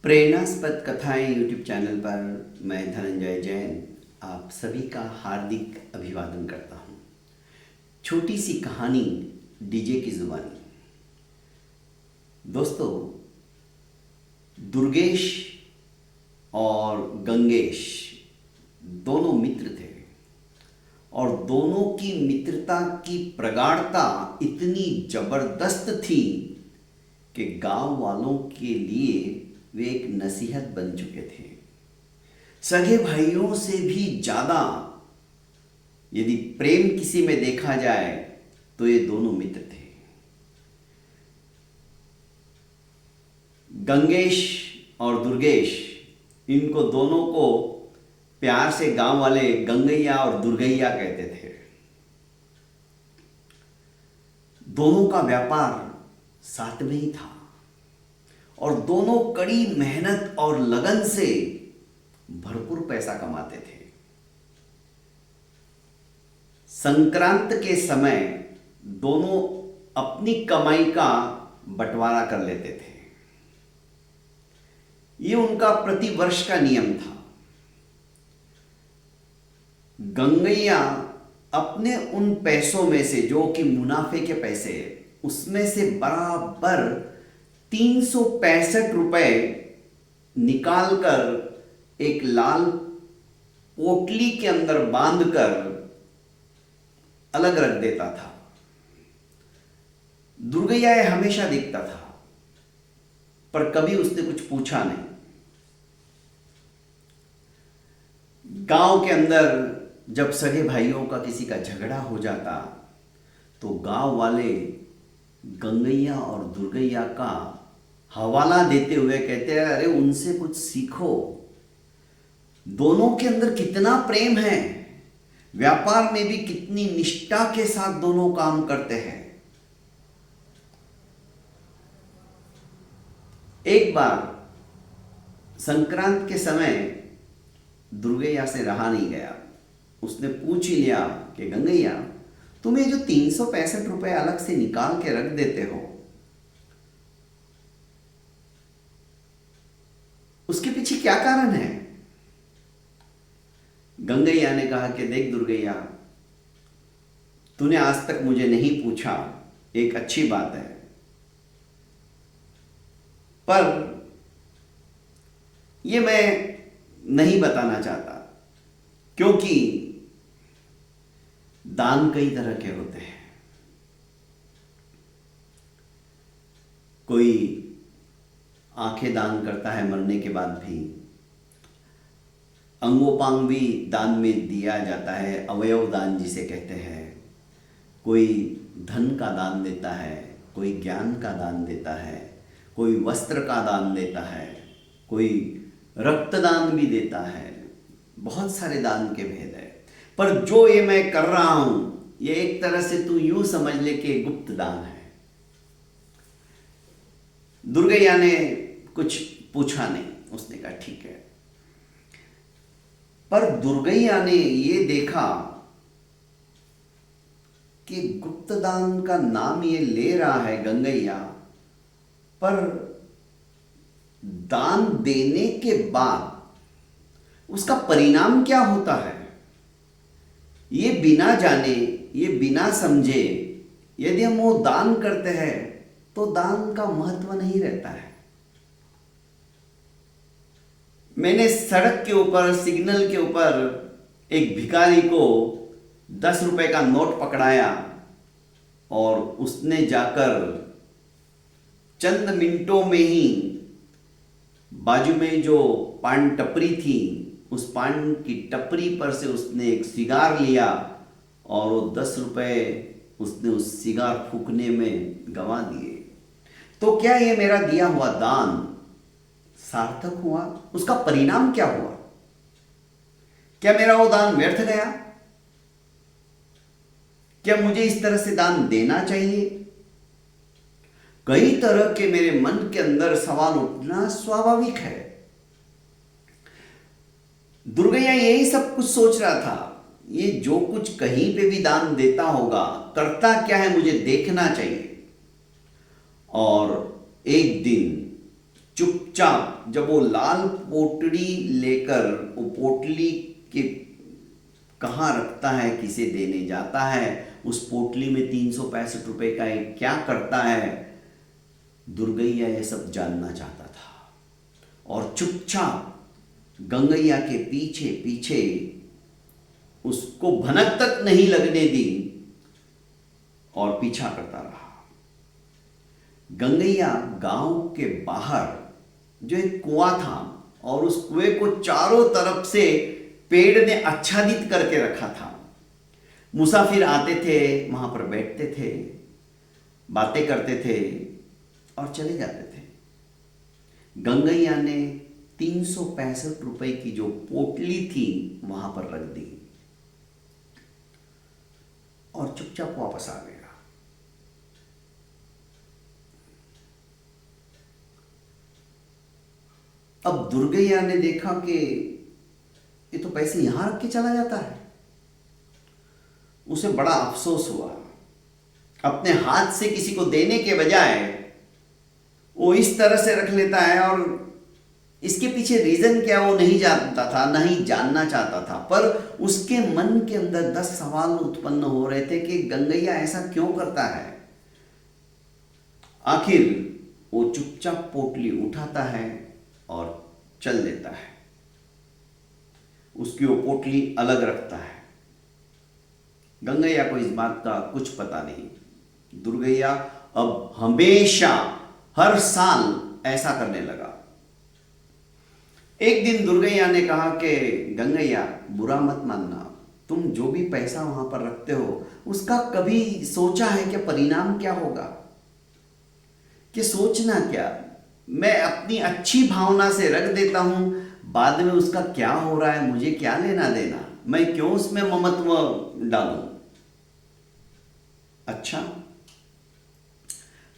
प्रेरणास्पद कथाएं YouTube channel पर मैं धनंजय जैन आप सभी का हार्दिक अभिवादन करता हूं। छोटी सी कहानी डीजे की जुबानी। दोस्तों, दुर्गेश और गंगेश दोनों मित्र थे और दोनों की मित्रता की प्रगाढ़ता इतनी जबरदस्त थी कि गांव वालों के लिए वे एक नसीहत बन चुके थे। सगे भाइयों से भी ज्यादा यदि प्रेम किसी में देखा जाए तो ये दोनों मित्र थे। गंगेश और दुर्गेश, इनको दोनों को प्यार से गांव वाले गंगैया और दुर्गैया कहते थे। दोनों का व्यापार साथ में ही था और दोनों कड़ी मेहनत और लगन से भरपूर पैसा कमाते थे। संक्रांत के समय दोनों अपनी कमाई का बंटवारा कर लेते थे। ये उनका प्रतिवर्ष का नियम था। गंगैया अपने उन पैसों में से, जो कि मुनाफे के पैसे, उसमें से बराबर 365 रुपए निकालकर एक लाल पोटली के अंदर बांधकर अलग रख देता था। दुर्गैया ये हमेशा देखता था, पर कभी उसने कुछ पूछा नहीं। गांव के अंदर जब सगे भाइयों का किसी का झगड़ा हो जाता तो गांव वाले गंगैया और दुर्गैया का हवाला देते हुए कहते हैं, अरे उनसे कुछ सीखो। दोनों के अंदर कितना प्रेम है, व्यापार में भी कितनी निष्ठा के साथ दोनों काम करते हैं। एक बार संक्रांत के समय दुर्गैया से रहा नहीं गया। उसने पूछ ही लिया कि गंगैया, तुम ये जो 365 रुपए अलग से निकाल के रख देते हो, उसके पीछे क्या कारण है? गंगैया ने कहा कि देख दुर्गैया, तूने आज तक मुझे नहीं पूछा, एक अच्छी बात है, पर यह मैं नहीं बताना चाहता, क्योंकि दान कई तरह के होते हैं। कोई आंखें दान करता है मरने के बाद भी, अंगोपांग भी दान में दिया जाता है, अवयव दान जिसे कहते हैं। कोई धन का दान देता है, कोई ज्ञान का दान देता है, कोई वस्त्र का दान देता है, कोई रक्तदान भी देता है। बहुत सारे दान के भेद है, पर जो ये मैं कर रहा हूं, ये एक तरह से तू यूं समझ ले कि गुप्त दान है। दुर्गैया ने कुछ पूछा नहीं, उसने कहा ठीक है। पर दुर्गैया ने ये देखा कि गुप्त दान का नाम ये ले रहा है गंगैया, पर दान देने के बाद उसका परिणाम क्या होता है, ये बिना जाने, ये बिना समझे यदि हम वो दान करते हैं तो दान का महत्व नहीं रहता है। मैंने सड़क के ऊपर, सिग्नल के ऊपर एक भिखारी को 10 रुपए का नोट पकड़ाया और उसने जाकर चंद मिनटों में ही बाजू में जो पान टपरी थी, उस पान की टपरी पर से उसने एक सिगार लिया और वो 10 रुपए उसने उस सिगार फूकने में गंवा दिए। तो क्या ये मेरा दिया हुआ दान सार्थक हुआ? उसका परिणाम क्या हुआ? क्या मेरा वो दान व्यर्थ गया? क्या मुझे इस तरह से दान देना चाहिए? कई तरह के मेरे मन के अंदर सवाल उठना स्वाभाविक है। दुर्गैया यही सब कुछ सोच रहा था। ये जो कुछ कहीं पे भी दान देता होगा, करता क्या है मुझे देखना चाहिए। और एक दिन चुप चुपचाप जब वो लाल पोटली लेकर वो पोटली के कहाँ रखता है, किसे देने जाता है, उस पोटली में 365 रुपए का एक क्या करता है, दुर्गैया ये सब जानना चाहता था। और चुपचाप गंगैया के पीछे पीछे उसको भनक तक नहीं लगने दी और पीछा करता रहा। गंगैया गांव के बाहर जो एक कुआं था और उस कुएं को चारों तरफ से पेड़ ने आच्छादित करके रखा था। मुसाफिर आते थे, वहां पर बैठते थे, बातें करते थे और चले जाते थे। गंगैया ने 365 रुपए की जो पोटली थी वहां पर रख दी और चुपचाप वापस आ गया। अब दुर्गैया ने देखा कि ये तो पैसे यहां रख के चला जाता है। उसे बड़ा अफसोस हुआ। अपने हाथ से किसी को देने के बजाय वो इस तरह से रख लेता है, और इसके पीछे रीजन क्या वो नहीं जानता था, नहीं जानना चाहता था। पर उसके मन के अंदर 10 सवाल उत्पन्न हो रहे थे कि गंगैया ऐसा क्यों करता है। आखिर वो चुपचाप पोटली उठाता है और चल देता है। उसकी वो पोटली अलग रखता है। गंगैया को इस बात का कुछ पता नहीं। दुर्गैया अब हमेशा हर साल ऐसा करने लगा। एक दिन दुर्गैया ने कहा कि गंगैया, बुरा मत मानना, तुम जो भी पैसा वहां पर रखते हो उसका कभी सोचा है कि परिणाम क्या होगा? कि सोचना क्या, मैं अपनी अच्छी भावना से रख देता हूं, बाद में उसका क्या हो रहा है मुझे क्या लेना देना, मैं क्यों उसमें ममत्व डालूं। अच्छा,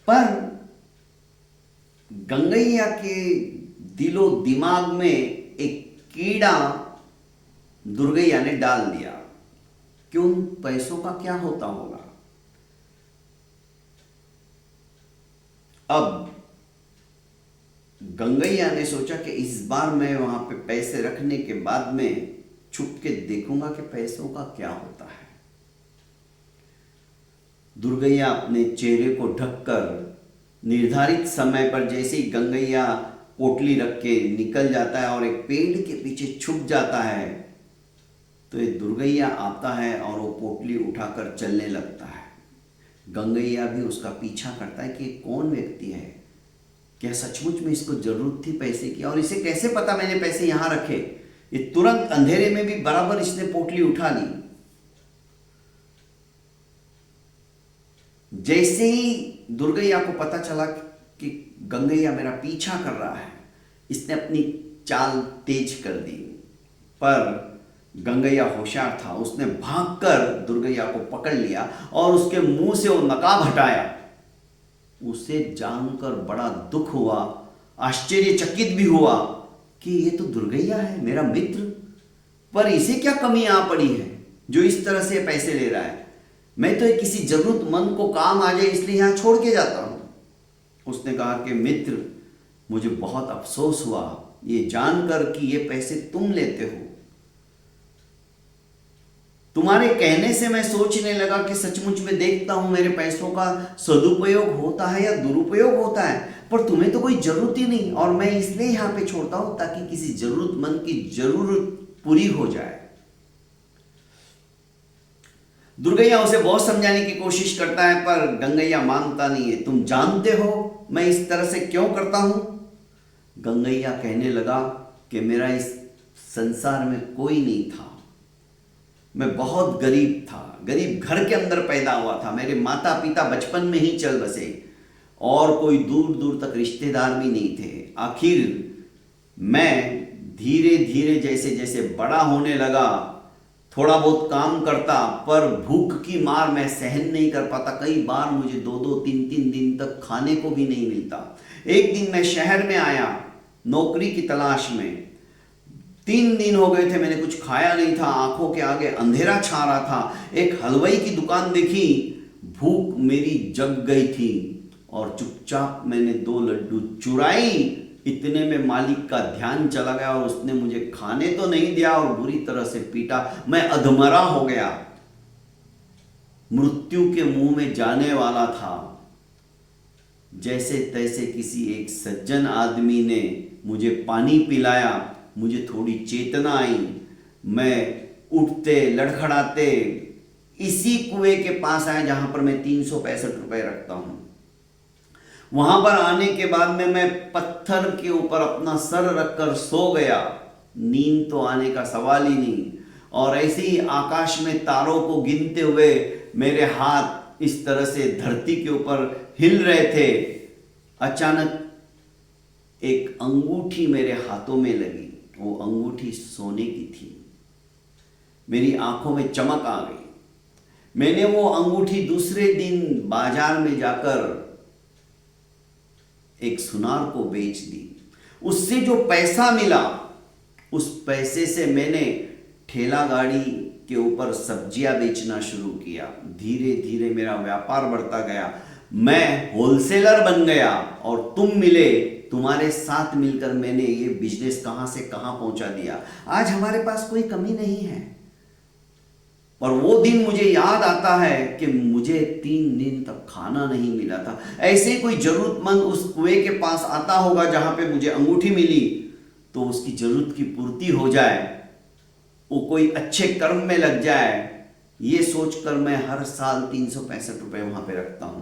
पर गंगैया के दिलो दिमाग में एक कीड़ा दुर्गैया ने डाल दिया कि उन पैसों का क्या होता होगा। अब गंगैया ने सोचा कि इस बार मैं वहां पे पैसे रखने के बाद में छुप के देखूंगा कि पैसों का क्या होता है। दुर्गैया अपने चेहरे को ढककर निर्धारित समय पर जैसे ही गंगैया पोटली रख के निकल जाता है और एक पेड़ के पीछे छुप जाता है, तो ये दुर्गैया आता है और वो पोटली उठाकर चलने लगता है। गंगैया भी उसका पीछा करता है कि कौन व्यक्ति है, क्या सचमुच में इसको जरूरत थी पैसे की, और इसे कैसे पता मैंने पैसे यहां रखे। ये तुरंत अंधेरे में भी बराबर इसने पोटली उठा ली। जैसे ही दुर्गैया को पता चला कि गंगैया मेरा पीछा कर रहा है, इसने अपनी चाल तेज कर दी। पर गंगैया होशियार था, उसने भागकर दुर्गैया को पकड़ लिया और उसके मुंह से वो नकाब हटाया। उसे जानकर बड़ा दुख हुआ, आश्चर्यचकित भी हुआ कि ये तो दुर्गैया है, मेरा मित्र, पर इसे क्या कमी आ पड़ी है जो इस तरह से पैसे ले रहा है। मैं तो किसी जरूरतमंद को काम आ जाए इसलिए यहां छोड़ के जाता हूं। उसने कहा कि मित्र, मुझे बहुत अफसोस हुआ ये जानकर कि ये पैसे तुम लेते हो। तुम्हारे कहने से मैं सोचने लगा कि सचमुच में देखता हूं मेरे पैसों का सदुपयोग होता है या दुरुपयोग होता है, पर तुम्हें तो कोई जरूरत ही नहीं, और मैं इसलिए यहां पे छोड़ता हूं ताकि किसी जरूरतमंद की जरूरत पूरी हो जाए। दुर्गैया उसे बहुत समझाने की कोशिश करता है, पर गंगैया मानता नहीं है। तुम जानते हो मैं इस तरह से क्यों करता हूं? गंगैया कहने लगा कि मेरा इस संसार में कोई नहीं था, मैं बहुत गरीब था, गरीब घर के अंदर पैदा हुआ था, मेरे माता पिता बचपन में ही चल बसे और कोई दूर दूर तक रिश्तेदार भी नहीं थे। आखिर मैं धीरे धीरे जैसे जैसे बड़ा होने लगा, थोड़ा बहुत काम करता, पर भूख की मार मैं सहन नहीं कर पाता। कई बार मुझे 2-2, 3-3 दिन तक खाने को भी नहीं मिलता। एक दिन मैं शहर में आया नौकरी की तलाश में। 3 दिन हो गए थे मैंने कुछ खाया नहीं था, आंखों के आगे अंधेरा छा रहा था। एक हलवाई की दुकान देखी, भूख मेरी जग गई थी और चुपचाप मैंने 2 लड्डू चुराई इतने में मालिक का ध्यान चला गया और उसने मुझे खाने तो नहीं दिया और बुरी तरह से पीटा। मैं अधमरा हो गया, मृत्यु के मुंह में जाने वाला था। जैसे तैसे किसी एक सज्जन आदमी ने मुझे पानी पिलाया, मुझे थोड़ी चेतना आई। मैं उठते लड़खड़ाते इसी कुएं के पास आया जहां पर मैं 365 रुपए रखता हूं। वहां पर आने के बाद में मैं पत्थर के ऊपर अपना सर रखकर सो गया। नींद तो आने का सवाल ही नहीं। और ऐसे ही आकाश में तारों को गिनते हुए मेरे हाथ इस तरह से धरती के ऊपर हिल रहे थे। अचानक एक अंगूठी मेरे हाथों में लगी। वो अंगूठी सोने की थी। मेरी आंखों में चमक आ गई। मैंने वो अंगूठी दूसरे दिन बाजार में जाकर एक सुनार को बेच दी। उससे जो पैसा मिला, उस पैसे से मैंने ठेला गाड़ी के ऊपर सब्जियां बेचना शुरू किया। धीरे धीरे मेरा व्यापार बढ़ता गया। मैं होलसेलर बन गया और तुम मिले। तुम्हारे साथ मिलकर मैंने ये बिजनेस कहां से कहां पहुंचा दिया। आज हमारे पास कोई कमी नहीं है। और वो दिन मुझे याद आता है कि मुझे 3 दिन तक खाना नहीं मिला था। ऐसे कोई जरूरतमंद उस कुएं के पास आता होगा जहां पे मुझे अंगूठी मिली, तो उसकी जरूरत की पूर्ति हो जाए, वो कोई अच्छे कर्म में लग जाए, ये सोचकर मैं हर साल 365 रुपए वहां पे रखता हूं।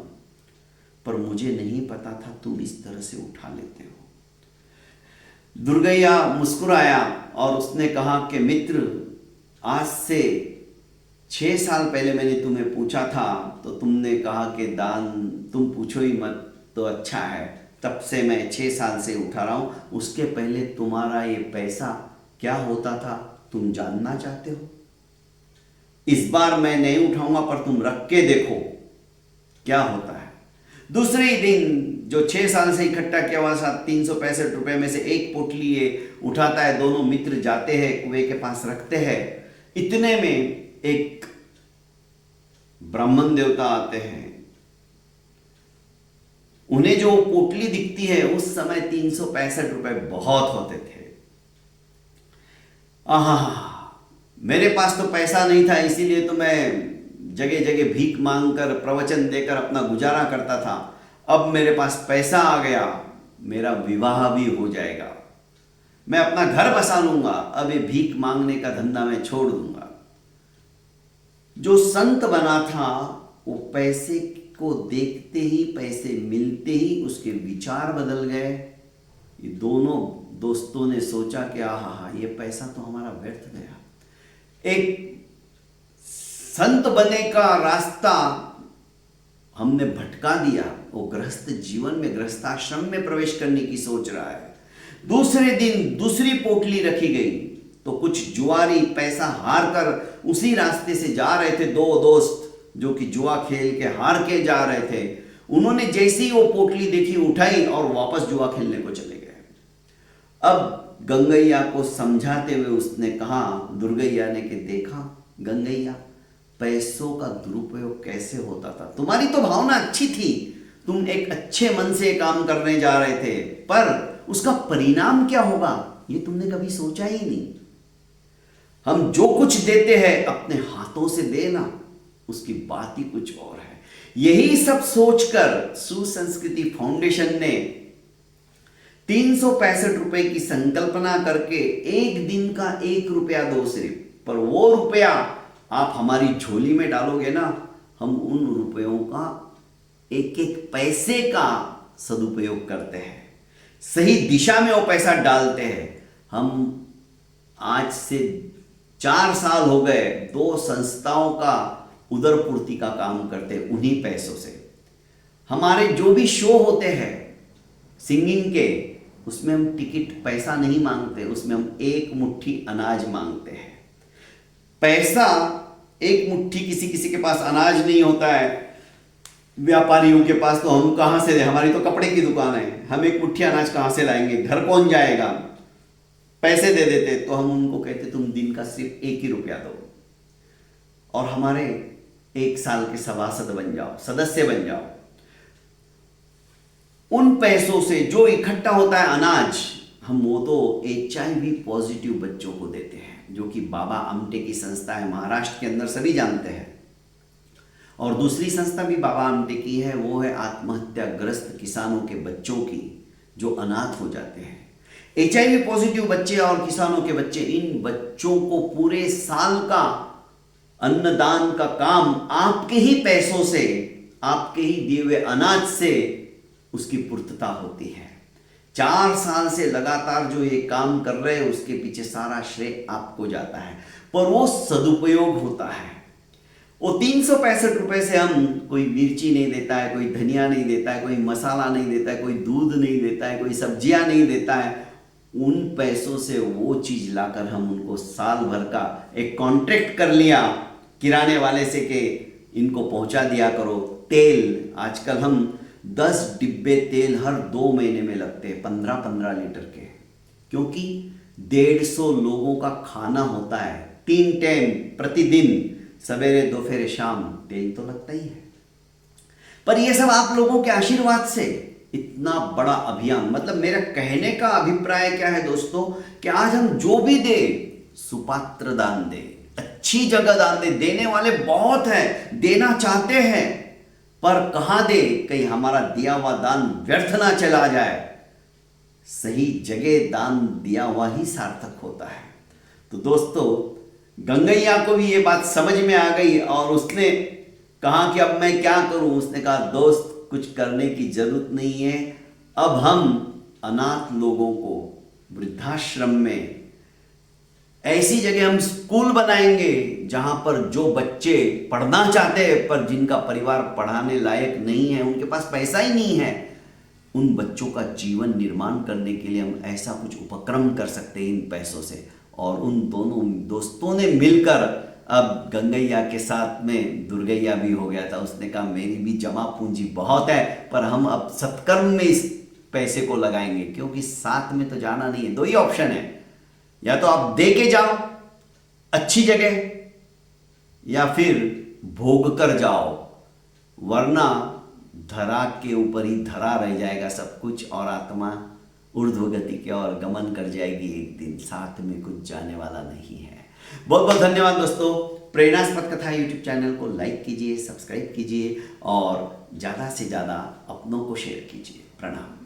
पर मुझे नहीं पता था तुम इस तरह से उठा लेते हो। दुर्गैया मुस्कुराया और उसने कहा कि मित्र, आज से 6 साल पहले मैंने तुम्हें पूछा था तो तुमने कहा कि दान तुम पूछो ही मत, तो अच्छा है। तब से मैं 6 साल से उठा रहा हूं। उसके पहले तुम्हारा ये पैसा क्या होता था तुम जानना चाहते हो? इस बार मैं नहीं उठाऊंगा, पर तुम रख के देखो क्या होता है। दूसरे ही दिन जो 6 साल से इकट्ठा किया हुआ था 365 रुपए में से एक पोटली ये उठाता है। दोनों मित्र जाते हैं, कुएं के पास रखते हैं। इतने में एक ब्राह्मण देवता आते हैं। उन्हें जो पोटली दिखती है, उस समय 365 रुपए बहुत होते थे। आहा, मेरे पास तो पैसा नहीं था, इसीलिए तो मैं जगह जगह भीख मांगकर प्रवचन देकर अपना गुजारा करता था। अब मेरे पास पैसा आ गया, मेरा विवाह भी हो जाएगा, मैं अपना घर बसा लूंगा। अब ये भीख मांगने का धंधा मैं छोड़ दूंगा। जो संत बना था, वो पैसे को देखते ही, पैसे मिलते ही उसके विचार बदल गए। ये दोनों दोस्तों ने सोचा कि आहा, ये पैसा तो हमारा व्यर्थ गया। एक संत बनने का रास्ता हमने भटका दिया। वो गृहस्थ जीवन में, गृहस्थाश्रम में प्रवेश करने की सोच रहा है। दूसरे दिन दूसरी पोटली रखी गई तो कुछ जुआरी पैसा हार कर उसी रास्ते से जा रहे थे। 2 दोस्त जो कि जुआ खेल के हार के जा रहे थे, उन्होंने जैसे ही वो पोटली देखी, उठाई और वापस जुआ खेलने को चले गए। अब गंगैया को समझाते हुए उसने कहा, दुर्गैया ने, कि देखा गंगैया, पैसों का दुरुपयोग कैसे होता था। तुम्हारी तो भावना अच्छी थी, तुम एक अच्छे मन से काम करने जा रहे थे, पर उसका परिणाम क्या होगा ये तुमने कभी सोचा ही नहीं। हम जो कुछ देते हैं अपने हाथों से देना, उसकी बात ही कुछ और है। यही सब सोचकर सुसंस्कृति फाउंडेशन ने 365 रुपए की संकल्पना करके एक दिन का 1 रुपया दो सिर्फ, पर वो रुपया आप हमारी झोली में डालोगे ना, हम उन रुपयों का एक एक पैसे का सदुपयोग करते हैं, सही दिशा में वो पैसा डालते हैं। हम आज से 4 साल हो गए 2 संस्थाओं का उदरपूर्ति का काम करते हैं उन्हीं पैसों से। हमारे जो भी शो होते हैं सिंगिंग के, उसमें हम टिकट पैसा नहीं मांगते, उसमें हम एक मुट्ठी अनाज मांगते हैं। पैसा एक मुट्ठी, किसी किसी के पास अनाज नहीं होता है, व्यापारियों के पास, तो हम कहां से दें? हमारी तो कपड़े की दुकान है, हम एक मुट्ठी अनाज कहां से लाएंगे? घर कौन जाएगा? पैसे दे देते तो हम उनको कहते तुम दिन का सिर्फ 1 ही रुपया दो और हमारे 1 साल के सभासद बन जाओ, सदस्य बन जाओ। उन पैसों से जो इकट्ठा होता है अनाज, हम वो तो HIV पॉजिटिव बच्चों को देते हैं, जो कि बाबा आमटे की संस्था है महाराष्ट्र के अंदर, सभी जानते हैं। और दूसरी संस्था भी बाबा आमटे की है, वो है आत्महत्याग्रस्त किसानों के बच्चों की जो अनाथ हो जाते हैं। HIV पॉजिटिव बच्चे और किसानों के बच्चे, इन बच्चों को पूरे साल का अन्नदान का काम आपके ही पैसों से, आपके ही दिए हुए अनाज से उसकी पूर्तता होती है। 4 साल से लगातार जो ये काम कर रहे हैं उसके पीछे सारा श्रेय आपको जाता है, पर वो सदुपयोग होता है। वो 365 रुपए से हम, कोई मिर्ची नहीं देता है, कोई धनिया नहीं देता है, कोई मसाला नहीं देता है, कोई दूध नहीं देता है, कोई सब्जियां नहीं देता है। उन पैसों से वो चीज लाकर हम उनको साल भर का एक कॉन्ट्रैक्ट कर लिया किराने वाले से कि इनको पहुंचा दिया करो। तेल, आजकल हम 10 डिब्बे तेल हर 2 महीने में लगते हैं, 15-15 लीटर के, क्योंकि 150 लोगों का खाना होता है, 3 टाइम प्रतिदिन, सवेरे दोपहर शाम, तेल तो लगता ही है। पर ये सब आप लोगों के आशीर्वाद से इतना बड़ा अभियान, मतलब मेरा कहने का अभिप्राय क्या है दोस्तों, कि आज हम जो भी दे, सुपात्र दान दे, अच्छी जगह दान दे। देने वाले बहुत हैं, देना चाहते हैं, पर कहां दे, कहीं हमारा दिया हुआ दान व्यर्थ ना चला जाए। सही जगह दान दिया हुआ ही सार्थक होता है। तो दोस्तों, गंगैया को भी ये बात समझ में आ गई और उसने कहा कि अब मैं क्या करूं। उसने कहा, दोस्त कुछ करने की जरूरत नहीं है, अब हम अनाथ लोगों को वृद्धाश्रम में, ऐसी जगह हम स्कूल बनाएंगे जहां पर जो बच्चे पढ़ना चाहते हैं पर जिनका परिवार पढ़ाने लायक नहीं है, उनके पास पैसा ही नहीं है, उन बच्चों का जीवन निर्माण करने के लिए हम ऐसा कुछ उपक्रम कर सकते हैं इन पैसों से। और उन दोनों दोस्तों ने मिलकर, अब गंगैया के साथ में दुर्गैया भी हो गया था, उसने कहा मेरी भी जमा पूंजी बहुत है, पर हम अब सत्कर्म में इस पैसे को लगाएंगे, क्योंकि साथ में तो जाना नहीं है। 2 ही ऑप्शन है, या तो आप दे के जाओ अच्छी जगह, या फिर भोग कर जाओ, वरना धरा के ऊपर ही धरा रह जाएगा सब कुछ और आत्मा ऊर्ध्व गति की ओर गमन कर जाएगी एक दिन, साथ में कुछ जाने वाला नहीं है। बहुत बहुत धन्यवाद दोस्तों। प्रेरणास्पद कथा यूट्यूब चैनल को लाइक कीजिए, सब्सक्राइब कीजिए और ज़्यादा से ज़्यादा अपनों को शेयर कीजिए। प्रणाम।